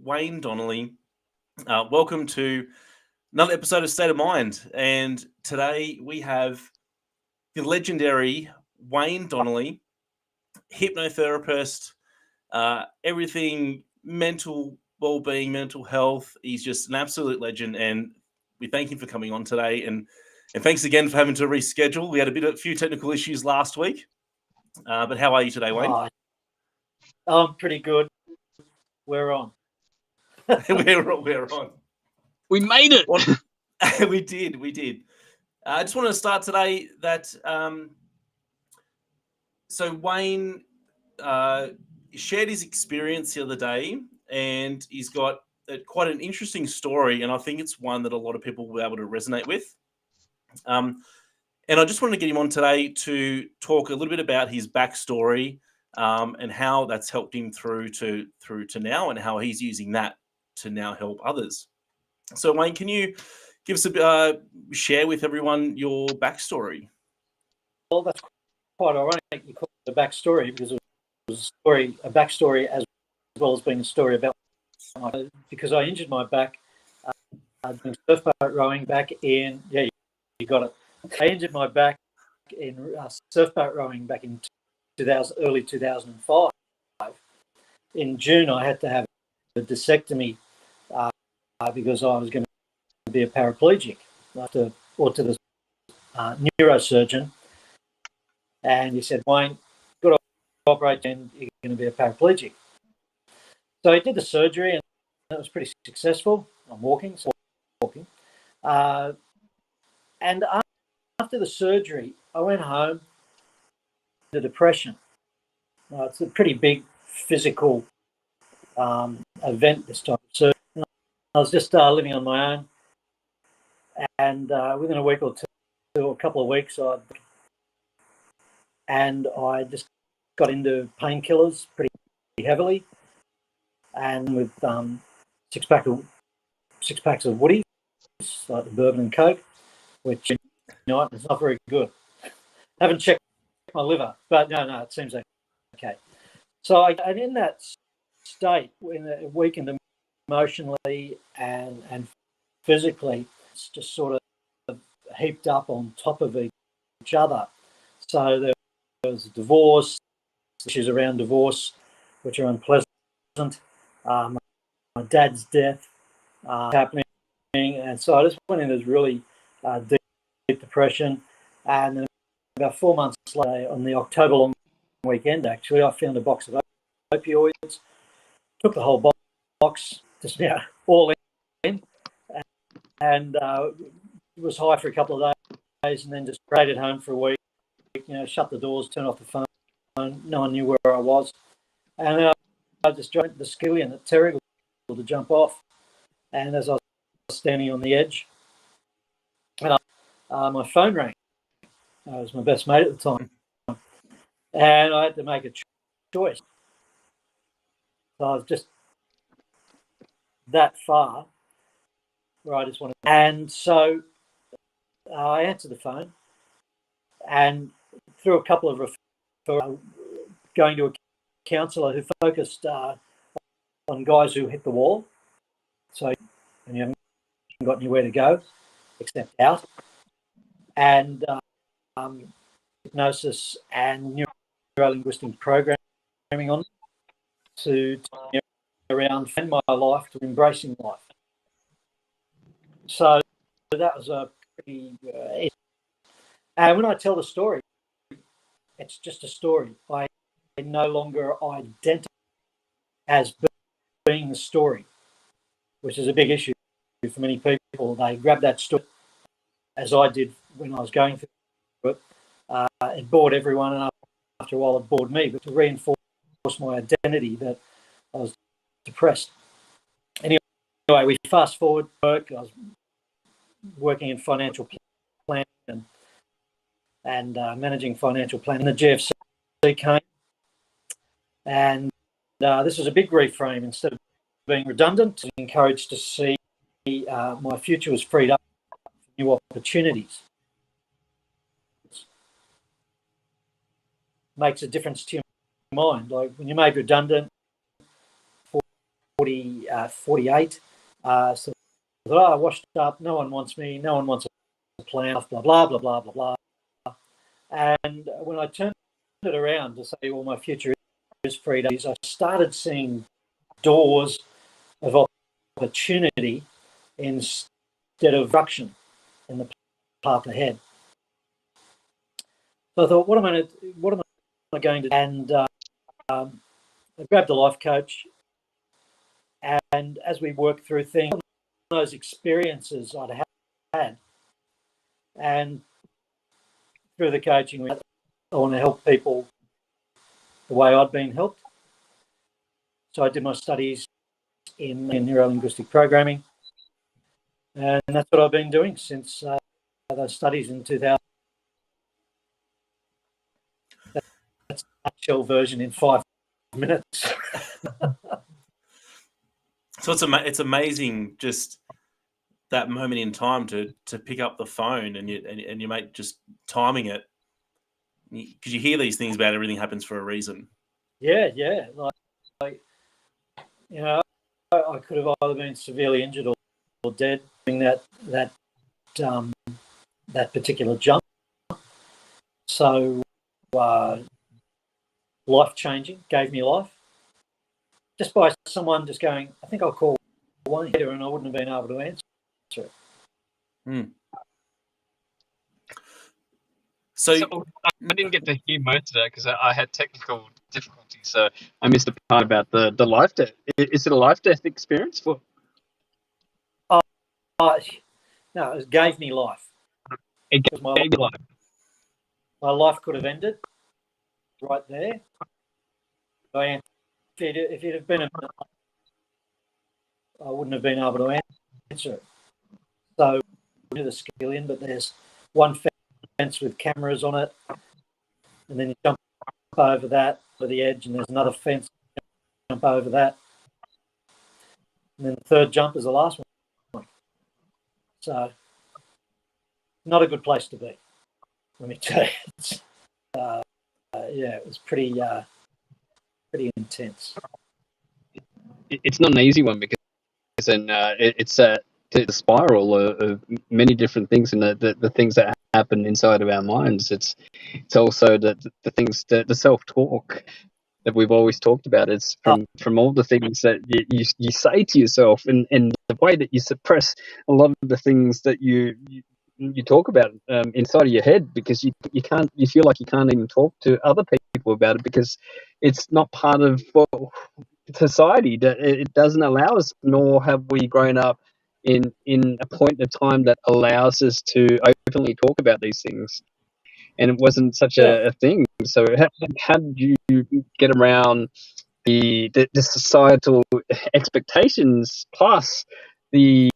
Wayne Donnelly. Welcome to another episode of State of Mind. And today we have the legendary Wayne Donnelly, hypnotherapist, everything mental well-being, mental health. He's just an absolute legend, and we thank him for coming on today. And thanks again for having to reschedule. We had a few technical issues last week. But how are you today, Wayne? I'm pretty good. We're on. We're on. We made it. We did. I just want to start today that so Wayne shared his experience the other day, and he's got quite an interesting story, and I think it's one that a lot of people will be able to resonate with. And I just wanted to get him on today to talk a little bit about his backstory and how that's helped him through to now, and how he's using that to now help others. So, Wayne, can you give us share with everyone your backstory? Well, that's quite ironic you call it a backstory, because it was a backstory as well as being a story about because I injured my back doing surfboat rowing back in you got it. I injured my back in surfboat rowing back in early 2005. In June, I had to have a disectomy because I was going to be a paraplegic. To the neurosurgeon, and he said, "Wayne, got to operate, and you're going to be a paraplegic." So he did the surgery, and it was pretty successful. I'm walking. And after the surgery, I went home. The depression. It's a pretty big physical event this time. So I was just living on my own, and within a week or two, a couple of weeks, I just got into painkillers pretty heavily, and with six packs of woodies, like the bourbon and coke, which it's not very good. Haven't checked my liver, but no, it seems okay. So I'm in that state, weakened emotionally and physically. It's just sort of heaped up on top of each other. So there was a divorce, issues around divorce, which are unpleasant. My dad's death happening, and so I just went in this really deep depression. And then about 4 months later, on the October long weekend, actually, I found a box of opioids, took the whole box, just all in, and was high for a couple of days, and then just stayed at home for a week. Shut the doors, turned off the phone. No one knew where I was, and I just joined the skillion at Terrigal to jump off. And as I was standing on the edge, my phone rang. I was my best mate at the time, and I had to make a choice. So I was just that far where I just wanted, and so I answered the phone, and through a couple of referrals, going to a counsellor who focused on guys who hit the wall. So when you haven't got anywhere to go except out, and hypnosis and neuro-linguistic programming on to around from my life to embracing life. So that was a pretty. And when I tell the story, it's just a story. I no longer identify as being the story, which is a big issue for many people. They grab that story, as I did when I was going through it. It bored everyone, and after a while it bored me, but to reinforce my identity that I was depressed. Anyway, we fast forward work. I was working in financial planning and managing financial planning. The GFC came, and this was a big reframe. Instead of being redundant, I was encouraged to see my future was freed up for new opportunities. Makes a difference to your mind. Like when you're made redundant, 48. So I thought, I washed up. No one wants me. No one wants a plan. Blah, blah, blah, blah, blah, blah. And when I turned it around to say, well, my future is freedom, I started seeing doors of opportunity instead of obstruction in the path ahead. So I thought, what am I going to do? And I grabbed a life coach, and as we worked through things, those experiences I'd had, and through the coaching, I want to help people the way I'd been helped. So I did my studies in neuro-linguistic programming, and that's what I've been doing since those studies in 2000. That's a nutshell version in 5 minutes. So it's amazing just that moment in time to pick up the phone and you mate just timing it, because you hear these things about everything happens for a reason. Yeah. Like you know, I could have either been severely injured or dead doing that particular jump. So life changing, gave me life. Just by someone just going, I think I'll call Wayne, and I wouldn't have been able to answer it. So I didn't get to hear most of that because I had technical difficulties, so I missed the part about the life death. Is it a life death experience for? No, it gave me life. It gave me life. My life could have ended right there. If it had been I wouldn't have been able to answer it. So we do the skillion, but there's one fence with cameras on it, and then you jump over that to the edge, and there's another fence, jump over that, and then the third jump is the last one. So not a good place to be, let me tell you. Yeah, it was pretty intense. It's not an easy one because then it's a spiral of many different things, and the things that happen inside of our minds. It's also the things, the self-talk that we've always talked about. It's from all the things that you say to yourself, and the way that you suppress a lot of the things that you talk about inside of your head, because you feel like you can't even talk to other people about it because it's not part of society. That it doesn't allow us, nor have we grown up in a point of time that allows us to openly talk about these things. And it wasn't such a thing. So how did you get around the societal expectations plus the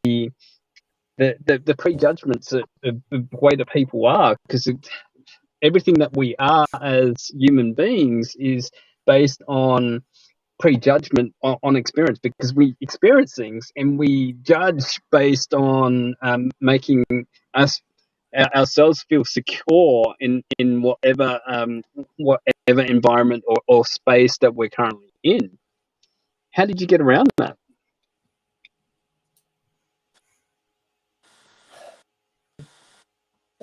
prejudgments of the way that people are? Because everything that we are as human beings is based on prejudgment on experience, because we experience things and we judge based on making ourselves feel secure in whatever environment or space that we're currently in. How did you get around that?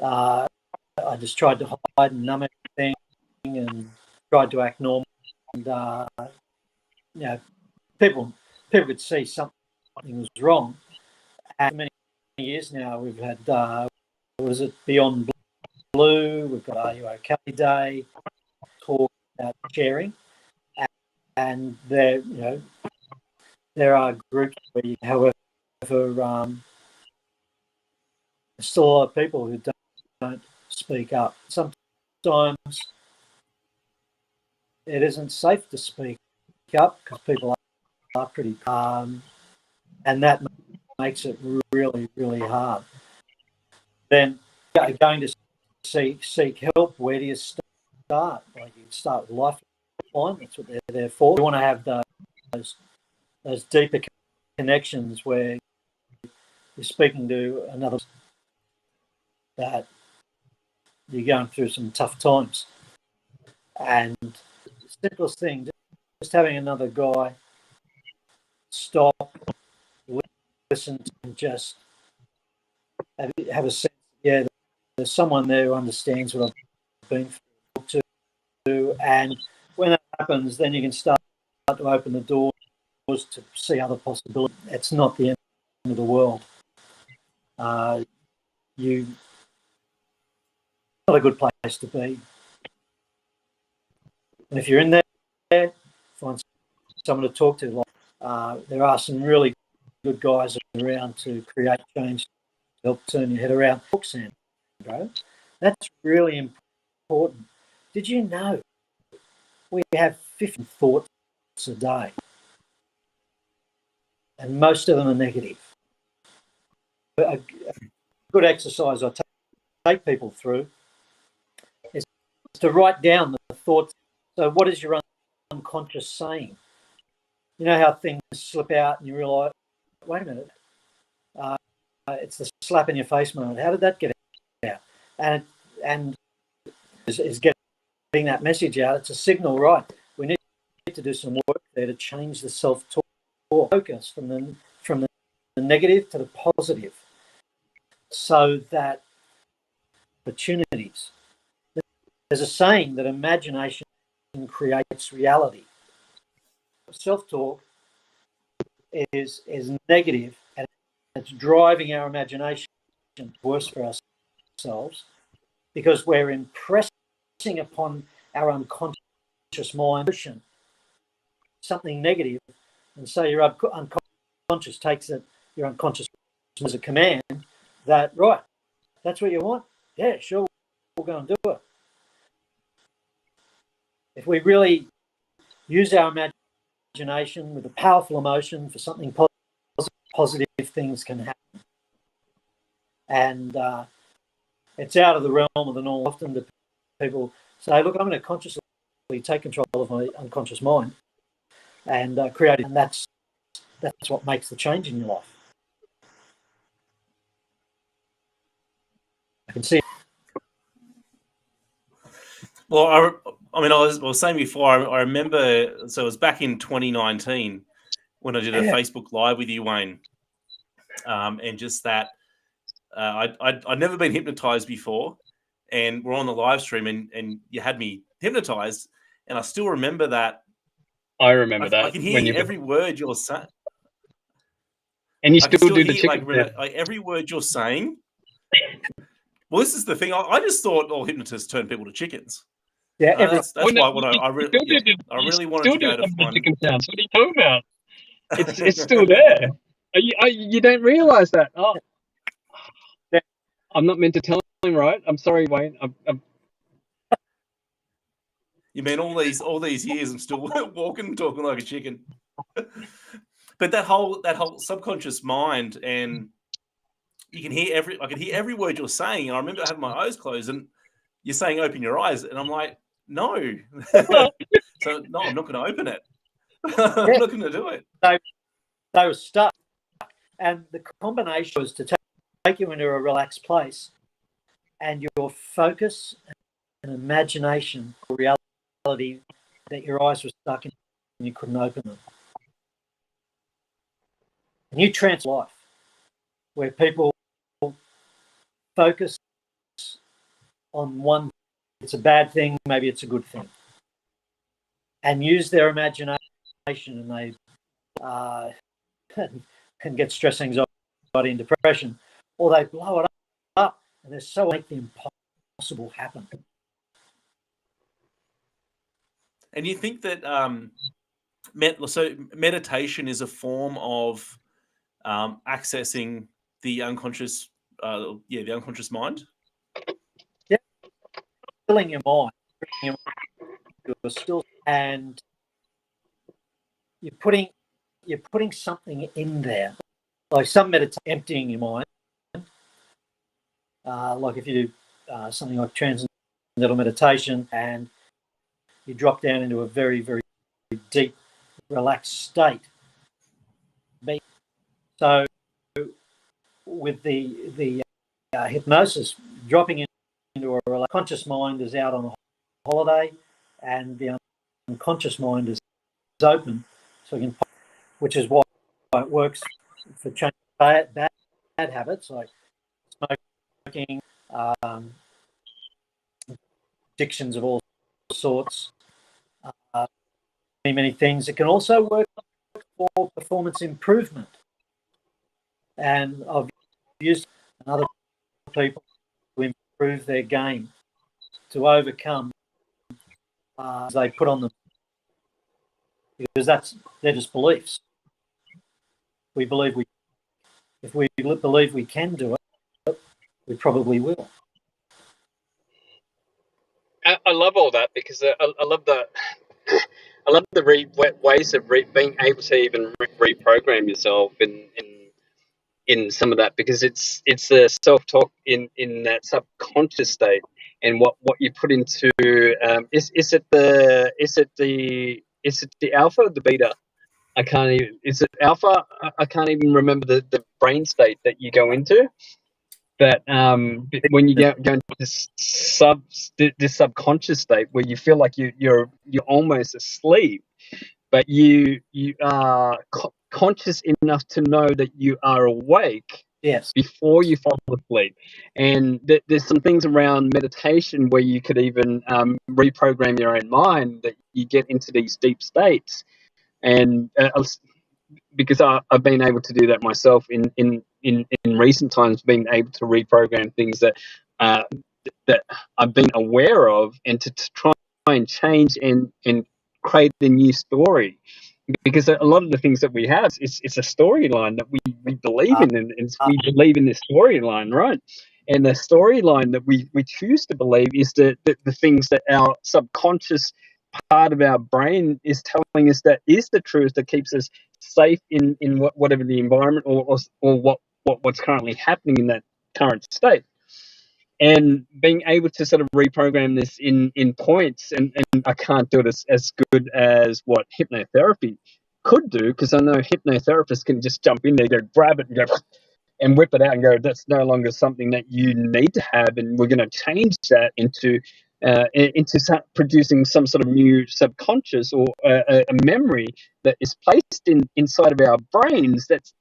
I just tried to hide and numb everything and tried to act normal. And people could see something was wrong. And many years now, we've had Beyond Blue? We've got Are You OK Day, talk about sharing, and there are groups where, however, there's still a lot of people who don't speak up. Sometimes it isn't safe to speak up because people are pretty, and that makes it really, really hard. Then going to seek help. Where do you start? Like, you start with Lifeline. That's what they're there for. You want to have those deeper connections where you're speaking to another, that you're going through some tough times. And the simplest thing, just having another guy stop, listen, and just have a sense. Yeah, there's someone there who understands what I've been through, and when that happens, then you can start to open the doors to see other possibilities. It's not the end of the world. You not a good place to be. And if you're in there, find someone to talk to. There are some really good guys around to create change, to help turn your head around. Sandro, that's really important. Did you know we have 50 thoughts a day, and most of them are negative? A good exercise I take people through is to write down the thoughts. So what is your unconscious saying? You know how things slip out and you realise, wait a minute, it's the slap in your face moment. How did that get out? And is getting that message out. It's a signal, right? We need to do some work there to change the self-talk, focus from the negative to the positive, so that opportunities. There's a saying that imagination creates reality. Self-talk is negative, and it's driving our imagination worse for ourselves, because we're impressing upon our unconscious mind something negative, and so your unconscious takes it, your unconscious as a command that, right, that's what you want? Yeah, sure, we'll go and do it. If we really use our imagination with a powerful emotion for something positive, things can happen. And it's out of the realm of the normal. Often the people say, look, I'm going to consciously take control of my unconscious mind and create it. And that's what makes the change in your life. I can see it. Well, I was saying before, I remember, so it was back in 2019 when I did a Facebook Live with you, Wayne. And just that, I'd never been hypnotized before, and we're on the live stream, and you had me hypnotized, and I still remember that. I remember that. I can hear every word you're saying. And you still do the chicken. Like every word you're saying. Well, this is the thing. I just thought all hypnotists turn people to chickens. Yeah, that's why I really wanted to go to find chicken sounds. What are you talking about? It's still there. You don't realise that. Oh, yeah. I'm not meant to tell him, right? I'm sorry, Wayne. You mean all these years I'm still walking, talking like a chicken? But that whole subconscious mind, and you can hear I can hear every word you're saying. And I remember having my eyes closed, and you're saying open your eyes, and I'm like, no. So no, I'm not going to open it. I'm not going to do it. They were stuck, and the combination was to take you into a relaxed place, and your focus and imagination for reality that your eyes were stuck in and you couldn't open them. And you transform life, where people focus on one. It's a bad thing, maybe it's a good thing, and use their imagination, and they can get stress, anxiety, and depression, or they blow it up, and they're so make the impossible happen. And you think that meditation is a form of accessing the unconscious, the unconscious mind? Yeah, filling your mind, you're still, and you're putting something in there, like some meditation, emptying your mind. Like if you do something like transcendental meditation, and you drop down into a very, very deep, relaxed state. So with the hypnosis, dropping into a relaxed, conscious mind is out on a holiday, and the unconscious mind is open, so you can, which is why it works for changing bad habits like smoking, addictions of all sorts, many things. It can also work for performance improvement. And I've used other people to improve their game, to overcome they put on them, because they're just beliefs. We believe if we believe we can do it, we probably will. I love all that, because I love the ways of being able to even reprogram yourself in some of that, because it's a self-talk in that subconscious state, and what you put into is it the alpha or the beta? I can't even. Is it alpha? I can't even remember the brain state that you go into. But when you go into this subconscious state where you feel like you're almost asleep, but you are conscious enough to know that you are awake. Yes. Before you fall asleep, and there's some things around meditation where you could even reprogram your own mind, that you get into these deep states, and because I've been able to do that myself in recent times, being able to reprogram things that I've been aware of, and to try and change and create a new story. Because a lot of the things that we have, it's a storyline that we believe in, and we believe in this storyline, right? And the storyline that we choose to believe is the things that our subconscious part of our brain is telling us that is the truth, that keeps us safe in whatever the environment or what's currently happening in that current state. And being able to sort of reprogram this in points, and I can't do it as good as what hypnotherapy could do, because I know hypnotherapists can just jump in there, go grab it and whip it out and go, that's no longer something that you need to have, and we're going to change that into producing some sort of new subconscious, or a memory that is placed inside of our brains that's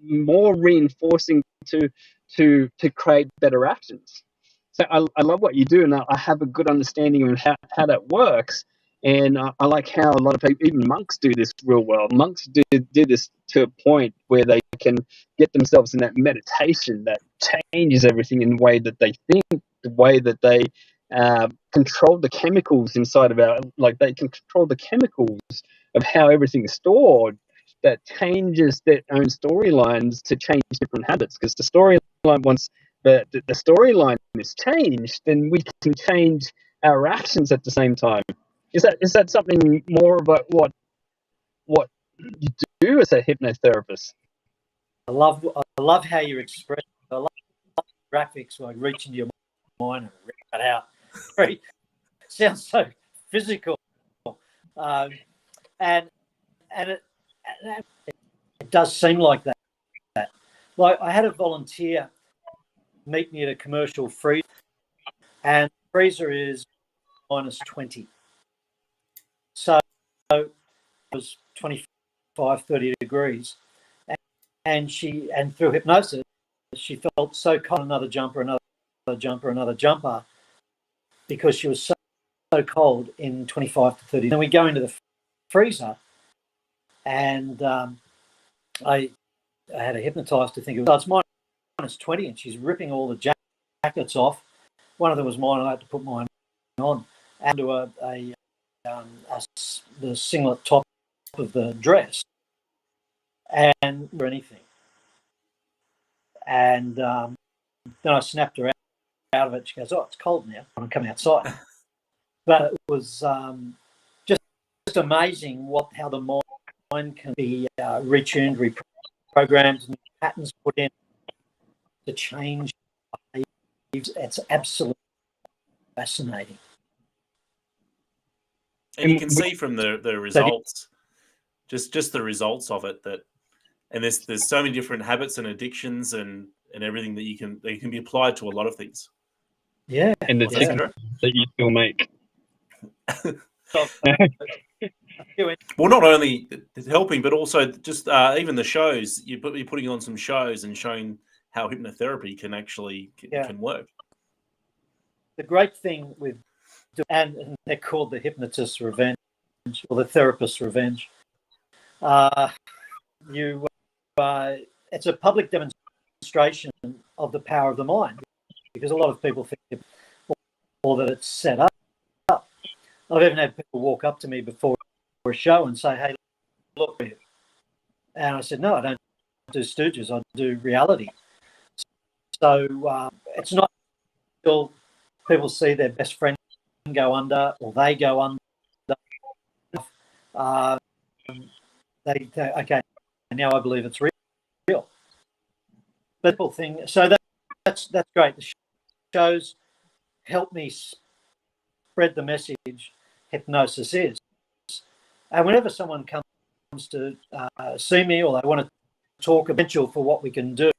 more reinforcing to create better actions. So I love what you do, and I have a good understanding of how that works. And I like how a lot of people, even monks, do this real well. Monks do this to a point where they can get themselves in that meditation that changes everything in the way that they think, the way that they control the chemicals inside of they can control the chemicals of how everything's stored, that changes their own storylines to change different habits. Because the storyline, once the storyline is changed, then we can change our actions at the same time. Is that something more about what you do as a hypnotherapist? I love how you express. I love graphics, like reach into your mind and rip that out. It sounds so physical, and it does seem like that. Like, I had a volunteer meet me at a commercial freezer, and the freezer is -20. So it was 25, 30 degrees. And through hypnosis, she felt so cold, another jumper, because she was so cold in 25 to 30. Then we go into the freezer, and I had her hypnotized to think it was, it's -20, and she's ripping all the jackets off. One of them was mine, and I had to put mine on, and do the singlet top of the dress, and or anything. And then I snapped her out of it. She goes, "Oh, it's cold now. I'm coming outside." But it was just amazing how the mind can be retuned, reprogrammed, and patterns put in to change behaviors. It's absolutely fascinating. And you can see from the results, just the results of it, and there's so many different habits and addictions and everything that can be applied to a lot of things. Yeah. And the difference that you still make. Well, not only helping, but also just even the shows. You're putting on some shows and showing how hypnotherapy can actually can work. The great thing with, and they're called the hypnotist's revenge or the therapist's revenge. It's a public demonstration of the power of the mind, because a lot of people think or that it's set up. I've even had people walk up to me before a show and say, "Hey, look," and I said, "No, I don't do stooges. I do reality." So it's not until people see their best friend go under or they go under, they say, "Okay, now I believe it's real." But people think so. That's great. The shows help me spread the message hypnosis is. And whenever someone comes to see me or they want to talk potential for what we can do,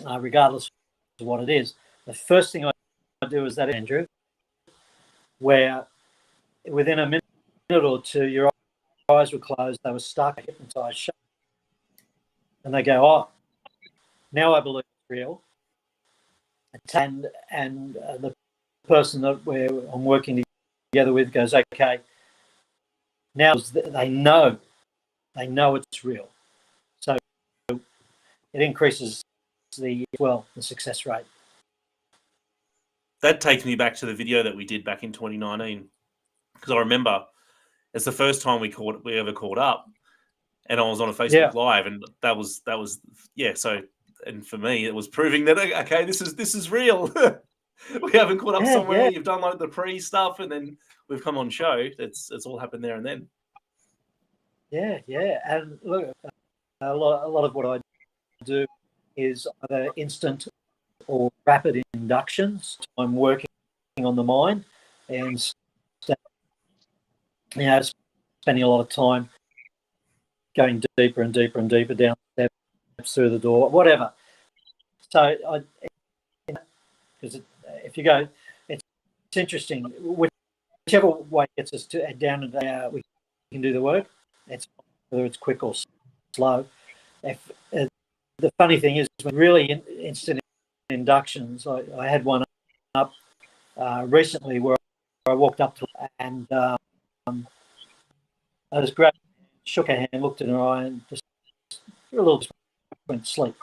regardless of what it is, the first thing I do is that, Andrew, where within a minute or two, your eyes were closed, they were stuck, hypnotized, shut, and they go, "Oh, now I believe it's real." And the person that I'm working together with goes, "Okay, now they know it's real." So it increases the success rate. That takes me back to the video that we did back in 2019, because I remember it's the first time we ever caught up, and I was on a Facebook Live, and that was So, and for me, it was proving that okay, this is real. We haven't caught up somewhere. Yeah. You've done like the pre stuff, and then we've come on show. It's all happened there and then. Yeah, and look, a lot of what I do is either instant or rapid inductions. I'm working on the mind, and spending a lot of time going deeper and deeper and deeper down the steps, through the door, whatever. So because if you go, it's interesting. Whichever way gets us down and we can do the work. It's whether it's quick or slow. The funny thing is, when really instant inductions, I had one up recently where I walked up to her and I just grabbed, shook her hand, looked in her eye, and just a little bit went to sleep,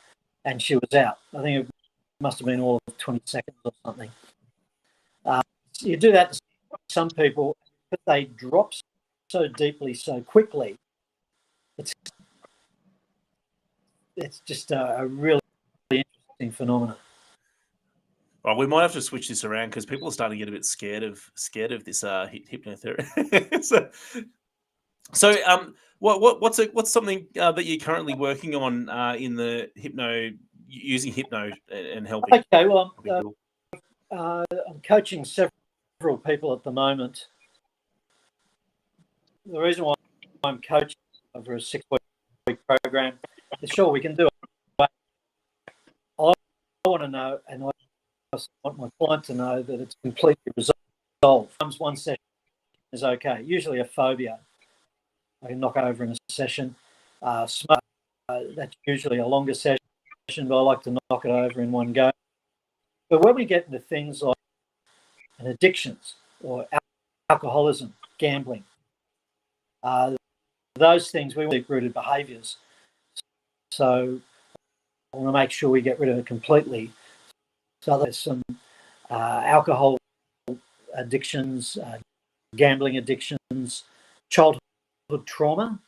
and she was out. I think it must have been all of 20 seconds or something. You do that to some people, but they drop so deeply, so quickly. It's just a really interesting phenomenon. Well, we might have to switch this around because people are starting to get a bit scared of this hypnotherapy. What's something that you're currently working on in the using hypno and helping? Okay, well, I'm coaching several people at the moment. The reason why I'm coaching over a 6-week program is sure we can do it. I want to know, and I want my client to know that it's completely resolved. Sometimes one session is okay. Usually a phobia I can knock over in a session. Smoke, that's usually a longer session, but I like to knock it over in one go. But when we get into things like addictions or alcoholism, gambling, those things, we want deep-rooted behaviours. So I want to make sure we get rid of it completely. So there's some alcohol addictions, gambling addictions, childhood trauma.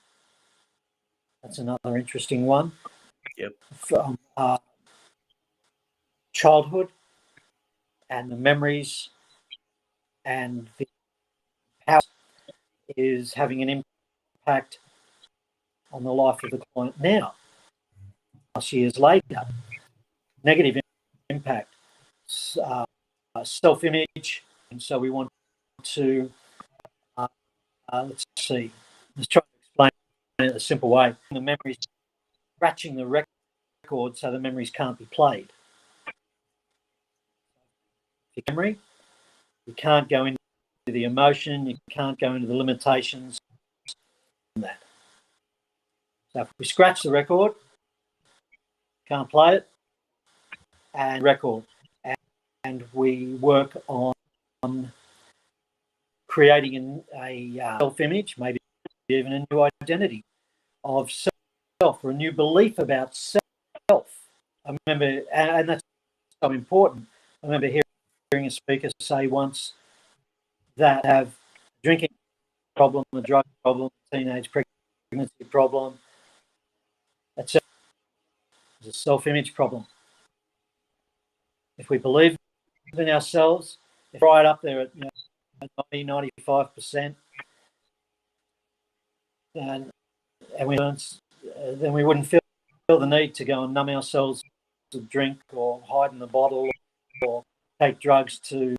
That's another interesting one. Yep. From childhood and the memories and the how is having an impact on the life of the client now. Years later, negative impact, self-image, and so we want to let's see. Let's try to explain it in a simple way. The memories, scratching the record so the memories can't be played. Your memory, you can't go into the emotion. You can't go into the limitations of that. So if we scratch the record, can't play it, and record, and we work on creating a self-image, maybe even a new identity of self, or a new belief about self. I remember, and that's so important. I remember hearing a speaker say once that have a drinking problem, a drug problem, a teenage pregnancy problem. That's a self-image problem. If we believe in ourselves, if we're right up there at 90, 95%, and then we wouldn't feel the need to go and numb ourselves to drink or hide in the bottle or take drugs to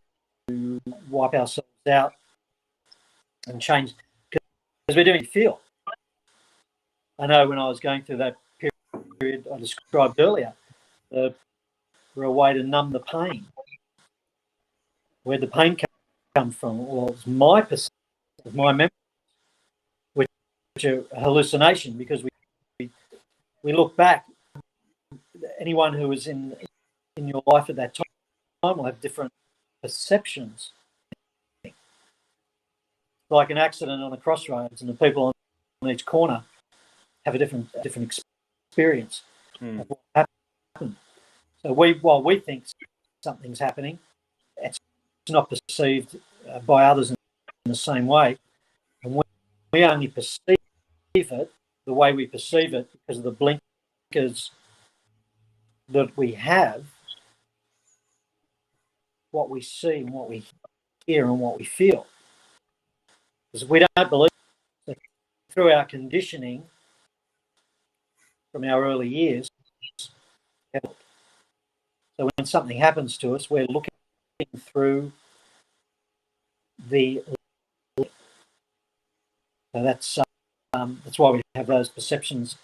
wipe ourselves out and change, because we're doing feel. I know when I was going through that period I described earlier, for a way to numb the pain. Where'd the pain come from? Well, it's my perception, my memory, which are a hallucination, because we look back. Anyone who was in your life at that time will have different perceptions. Like an accident on a crossroads, and the people on each corner have a different experience of what happened. So while we think something's happening, it's not perceived by others in the same way, and we only perceive it the way we perceive it because of the blinkers that we have, what we see and what we hear and what we feel. Because we don't believe that through our conditioning from our early years. So when something happens to us, we're looking through the. So that's why we have those perceptions,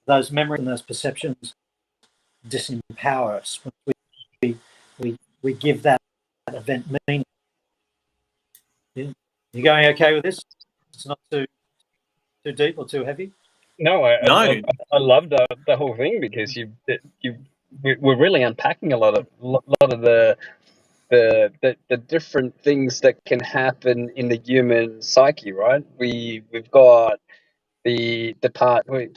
those memories, and those perceptions disempower us. We give that event meaning. You going okay with this? It's not too deep or too heavy? No, I love the whole thing, because we're really unpacking a lot of the different things that can happen in the human psyche, right? We've got the part we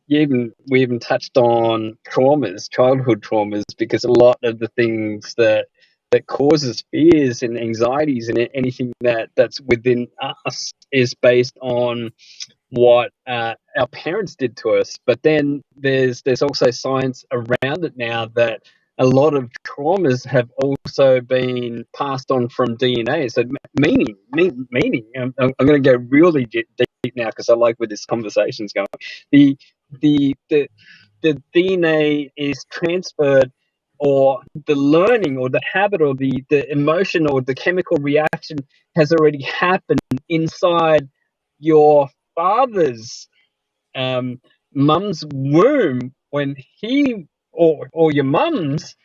even touched on traumas, childhood traumas, because a lot of the things that causes fears and anxieties and anything that's within us is based on what our parents did to us. But then there's also science around it now that a lot of traumas have also been passed on from DNA. So meaning. I'm going to go really deep now, because I like where this conversation's going. The DNA is transferred, or the learning or the habit or the emotion or the chemical reaction has already happened inside your father's mum's womb, when he or your mum's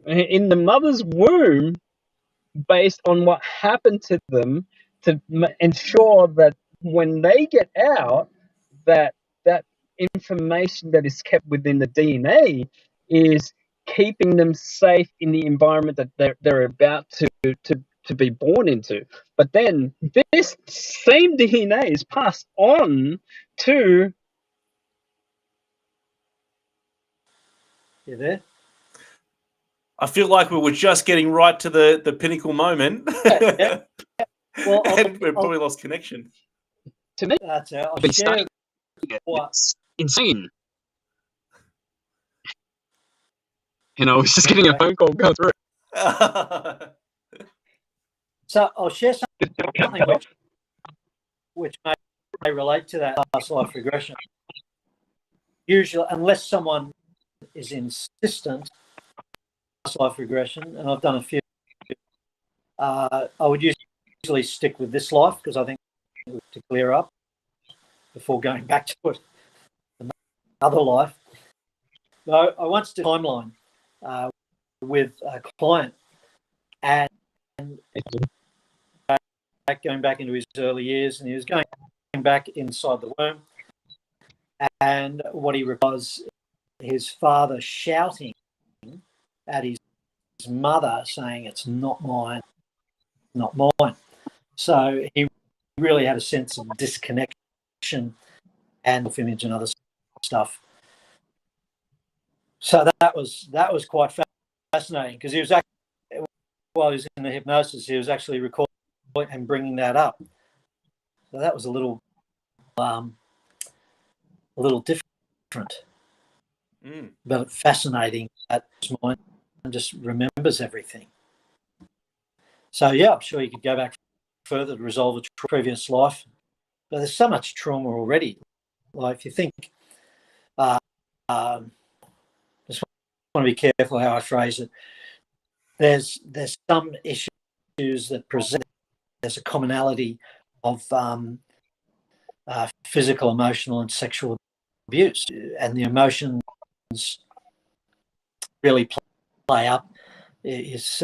in the mother's womb, based on what happened to them, to ensure that when they get out, that information that is kept within the DNA is keeping them safe in the environment that they're about to be born into. But then this same DNA is passed on to. You there? I feel like we were just getting right to the pinnacle moment. Yeah. Well, and we probably lost connection. To me, that's it. I'll share what. it's insane. I was just getting a phone call go through. So I'll share something which may relate to that past life regression. Usually, unless someone is insistent, past life regression, and I've done a few, I would usually stick with this life, because I think to clear up before going back to it another life. So I once did a timeline with a client, and going back into his early years, and he was going back inside the womb. And what he was his father shouting at his mother, saying, "It's not mine, not mine." So he really had a sense of disconnection and self-image and other stuff. So that was quite fascinating, because he was actually, while he was in the hypnosis, he was actually recording and bringing that up. So that was a little different, but fascinating. That his mind just remembers everything. So yeah, I'm sure you could go back further to resolve a previous life. But there's so much trauma already. Like, if you think, just want to be careful how I phrase it. There's some issues that present. There's a commonality of physical, emotional, and sexual abuse, and the emotions really play up. You see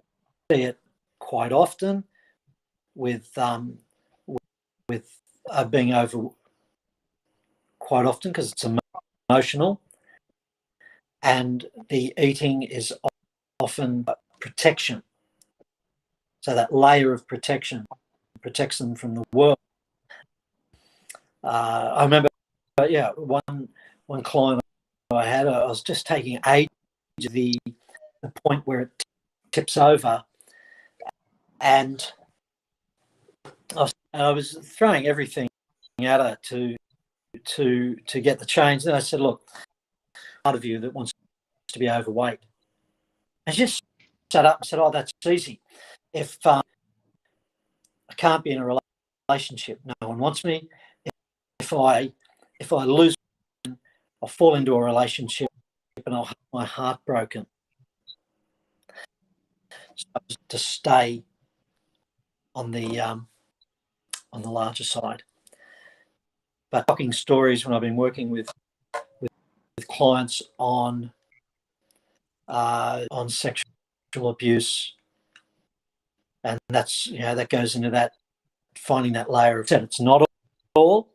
it quite often with being over quite often, because it's emotional, and the eating is often protection. So that layer of protection protects them from the world. I remember, one client I had, I was just taking age to the point where it tips over, and I was throwing everything at her to get the change. And I said, "Look, part of you that wants to be overweight." And she just sat up and said, "Oh, that's easy. If I can't be in a relationship, no one wants me. If I lose, I'll fall into a relationship and I'll have my heart broken." So to stay on the larger side. But talking stories when I've been working with clients on sexual abuse, and that's, that goes into that, finding that layer of, it's not all,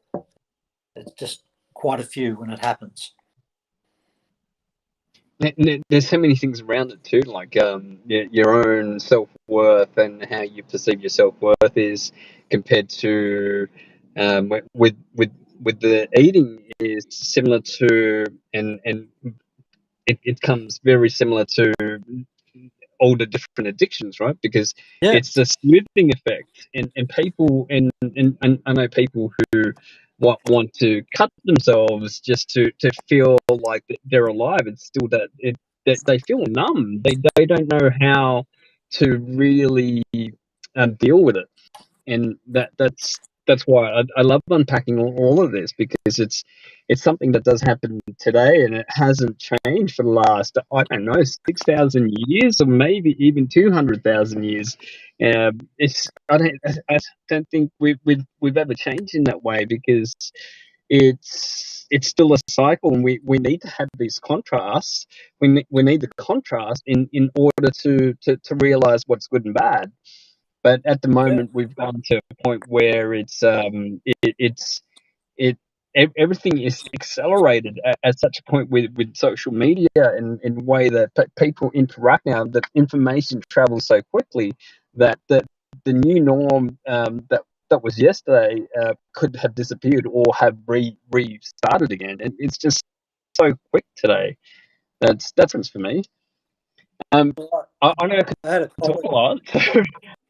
it's just quite a few when it happens. There's so many things around it too, like your own self-worth and how you perceive your self-worth is compared to with the eating is similar to, and it comes very similar to all the different addictions, right? Because it's the smoothing effect, and people, and I know people who want to cut themselves just to feel like they're alive. It's still that they feel numb. They don't know how to really deal with it, and that's why I love unpacking all of this, because it's something that does happen today, and it hasn't changed for the last, I don't know, 6,000 years, or maybe even 200,000 years. I don't think we've ever changed in that way, because it's still a cycle, and we need to have these contrasts. We need the contrast in order to realize what's good and bad. But at the moment, we've gone to a point where everything is accelerated at such a point with social media and the way that people interact now, that information travels so quickly that the new norm that was yesterday could have disappeared or have restarted again. And it's just so quick today. That's for me. I know I could talk a lot.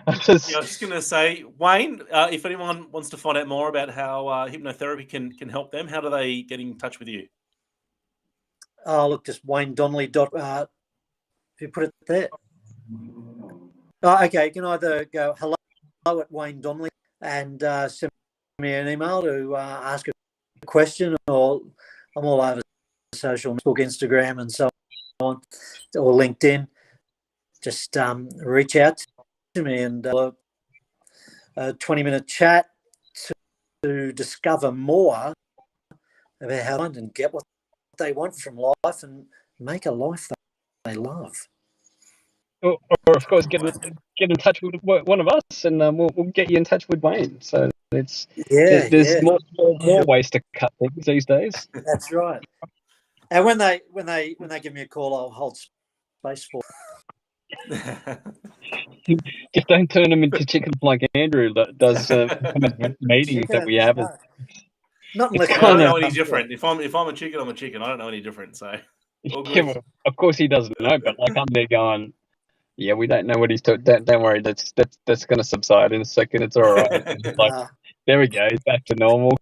I was just going to say, Wayne, if anyone wants to find out more about how hypnotherapy can help them, how do they get in touch with you? Oh, look, just Wayne Donnelly. If you put it there. Oh, okay, you can either go hello at Wayne Donnelly and send me an email to ask a question, or I'm all over social, Facebook, Instagram, and so on, or LinkedIn. Just reach out to me, and a 20-minute chat to discover more about how and get what they want from life and make a life they love. or of course, get in touch with one of us, and we'll get you in touch with Wayne. So there's more ways to cut things these days. That's right. And when they give me a call, I'll hold space for. Just don't turn them into chickens like Andrew does meetings that we have. No. Not It's unless I don't kinda- know any different. If I'm a chicken, I'm a chicken. I don't know any different. So all good. Yeah, well, of course he doesn't know, but like I'm there going, yeah, we don't know what he's talking. Don't worry, that's going to subside in a second. It's all right. It's like, there we go, he's back to normal.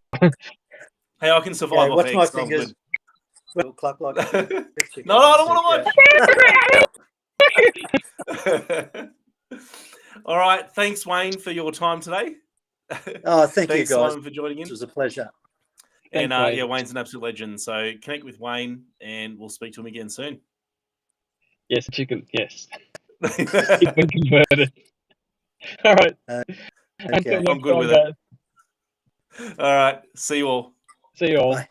Hey, I can survive off watch my eggs. So I'm fingers. Will cluck like No, I don't want to watch. All right. Thanks, Wayne, for your time today. Oh, thank you, Thanks, guys. Simon, for joining in. It was a pleasure. And Thanks, Wayne. yeah, Wayne's an absolute legend. So connect with Wayne, and we'll speak to him again soon. Yes, chicken. Yes, he's been converted. All right. Okay. I'm good with it. All right. See you all. See you all. Bye.